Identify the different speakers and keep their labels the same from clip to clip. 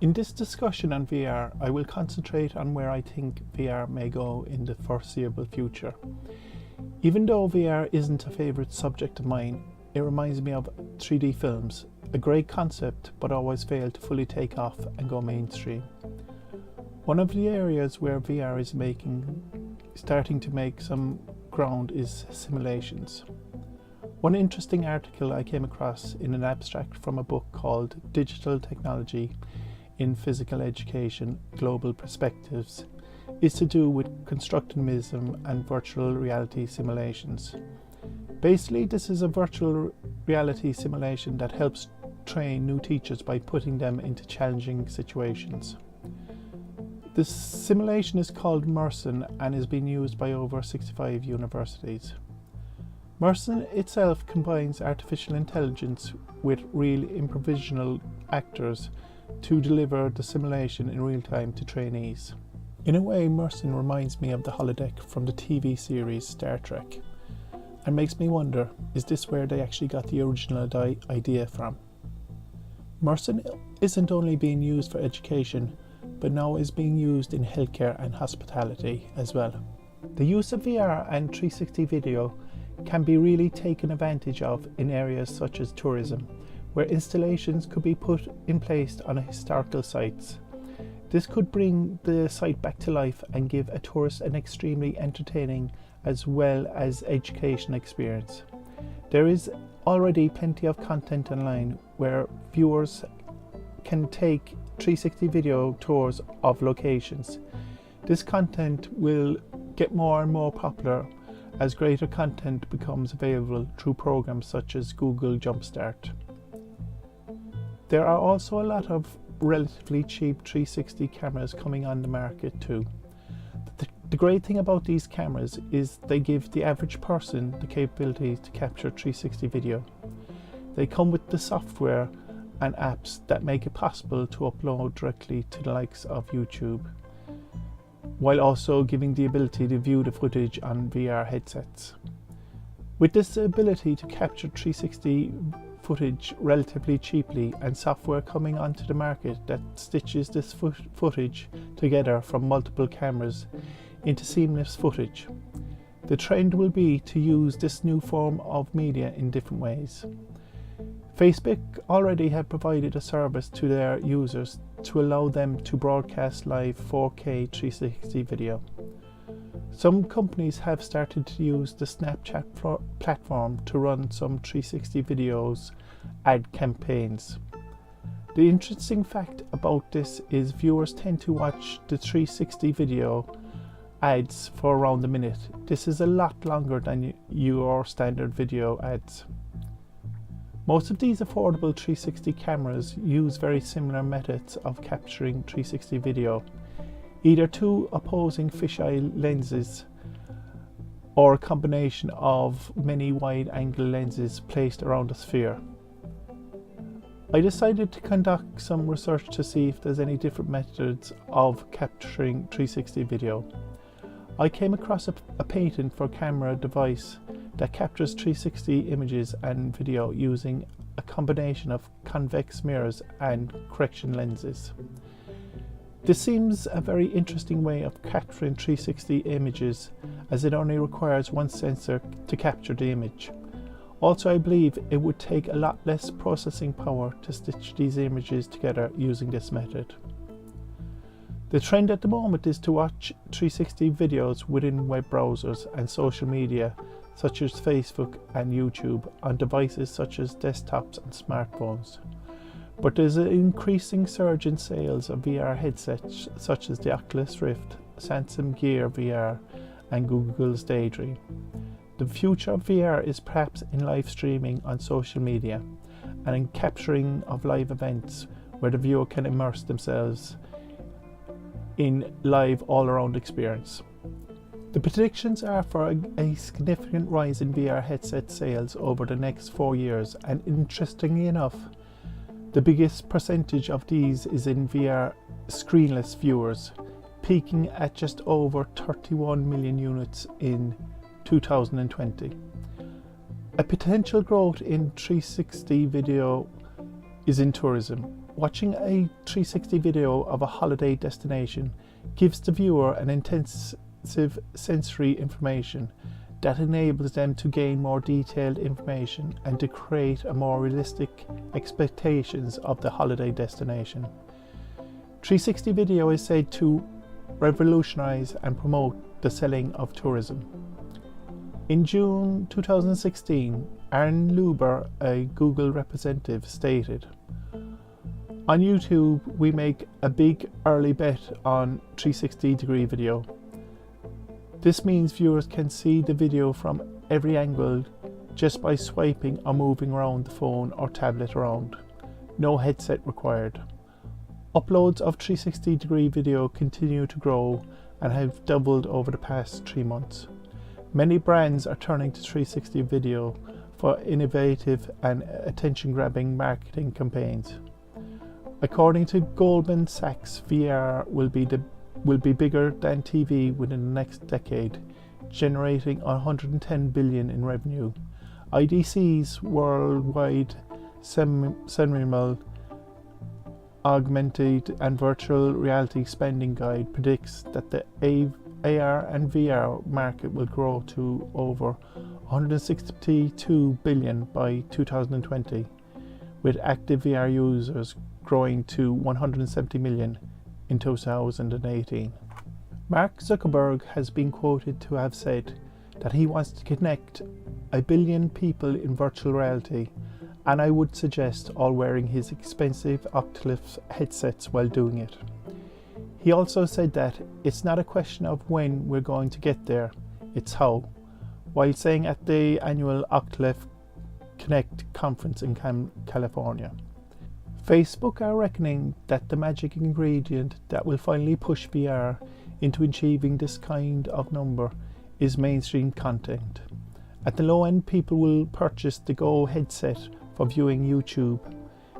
Speaker 1: In this discussion on VR, I will concentrate on where I think VR may go in the foreseeable future. Even though VR isn't a favourite subject of mine, it reminds me of 3D films, a great concept but always failed to fully take off and go mainstream. One of the areas where VR is starting to make some ground is simulations. One interesting article I came across in an abstract from a book called Digital Technology in Physical Education, Global Perspectives is to do with constructivism and virtual reality simulations. Basically, this is a virtual reality simulation that helps train new teachers by putting them into challenging situations. This simulation is called Merson and is being used by over 65 universities. Merson itself combines artificial intelligence with real improvisational actors to deliver the simulation in real time to trainees. In a way, Merson reminds me of the holodeck from the TV series Star Trek, and makes me wonder, is this where they actually got the original idea from? Merson isn't only being used for education, but now is being used in healthcare and hospitality as well. The use of VR and 360 video can be really taken advantage of in areas such as tourism, where installations could be put in place on historical sites. This could bring the site back to life and give a tourist an extremely entertaining as well as education experience. There is already plenty of content online where viewers can take 360 video tours of locations. This content will get more and more popular as greater content becomes available through programs such as Google Jumpstart. There are also a lot of relatively cheap 360 cameras coming on the market too. The great thing about these cameras is they give the average person the capability to capture 360 video. They come with the software and apps that make it possible to upload directly to the likes of YouTube, while also giving the ability to view the footage on VR headsets. With this ability to capture 360 footage relatively cheaply and software coming onto the market that stitches this footage together from multiple cameras into seamless footage, the trend will be to use this new form of media in different ways. Facebook already have provided a service to their users to allow them to broadcast live 4K 360 video. Some companies have started to use the Snapchat platform to run some 360 videos ad campaigns. The interesting fact about this is viewers tend to watch the 360 video ads for around a minute. This is a lot longer than your standard video ads. Most of these affordable 360 cameras use very similar methods of capturing 360 video, either two opposing fisheye lenses or a combination of many wide-angle lenses placed around a sphere. I decided to conduct some research to see if there's any different methods of capturing 360 video. I came across a patent for a camera device that captures 360 images and video using a combination of convex mirrors and correction lenses. This seems a very interesting way of capturing 360 images, as it only requires one sensor to capture the image. Also, I believe it would take a lot less processing power to stitch these images together using this method. The trend at the moment is to watch 360 videos within web browsers and social media such as Facebook and YouTube on devices such as desktops and smartphones. But there's an increasing surge in sales of VR headsets such as the Oculus Rift, Samsung Gear VR and Google's Daydream. The future of VR is perhaps in live streaming on social media and in capturing of live events where the viewer can immerse themselves in live all-around experience. The predictions are for a significant rise in VR headset sales over the next 4 years, and interestingly enough, the biggest percentage of these is in VR screenless viewers, peaking at just over 31 million units in 2020. A potential growth in 360 video is in tourism. Watching a 360 video of a holiday destination gives the viewer an intensive sensory information that enables them to gain more detailed information and to create a more realistic expectations of the holiday destination. 360 video is said to revolutionize and promote the selling of tourism. In June 2016, Aaron Luber, a Google representative, stated, "On YouTube, we make a big early bet on 360-degree video. This means viewers can see the video from every angle just by swiping or moving around the phone or tablet around. No headset required." Uploads of 360-degree video continue to grow and have doubled over the past 3 months. Many brands are turning to 360 video for innovative and attention-grabbing marketing campaigns. According to Goldman Sachs, VR will be bigger than TV within the next decade, generating 110 billion in revenue. IDC's worldwide seminal augmented and virtual reality spending guide predicts that the AR and VR market will grow to over 162 billion by 2020, with active VR users growing to 170 million in 2018. Mark Zuckerberg has been quoted to have said that he wants to connect 1 billion people in virtual reality, and I would suggest all wearing his expensive Oculus headsets while doing it. He also said that it's not a question of when we're going to get there, it's how, while saying at the annual Oculus Connect conference in California. Facebook are reckoning that the magic ingredient that will finally push VR into achieving this kind of number is mainstream content. At the low end, people will purchase the Go headset for viewing YouTube,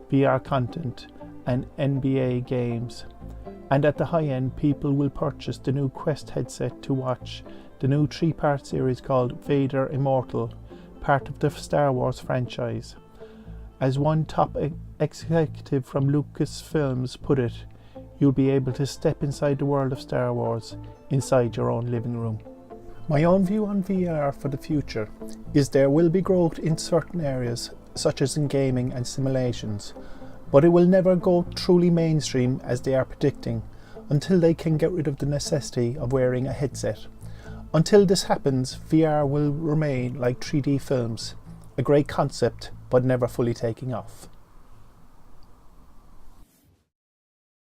Speaker 1: VR content and NBA games. And at the high end, people will purchase the new Quest headset to watch the new 3-part series called Vader Immortal, part of the Star Wars franchise. As one top executive from Lucasfilms put it, you'll be able to step inside the world of Star Wars inside your own living room. My own view on VR for the future is there will be growth in certain areas, such as in gaming and simulations, but it will never go truly mainstream as they are predicting, until they can get rid of the necessity of wearing a headset. Until this happens, VR will remain like 3D films, a great concept but never fully taking off.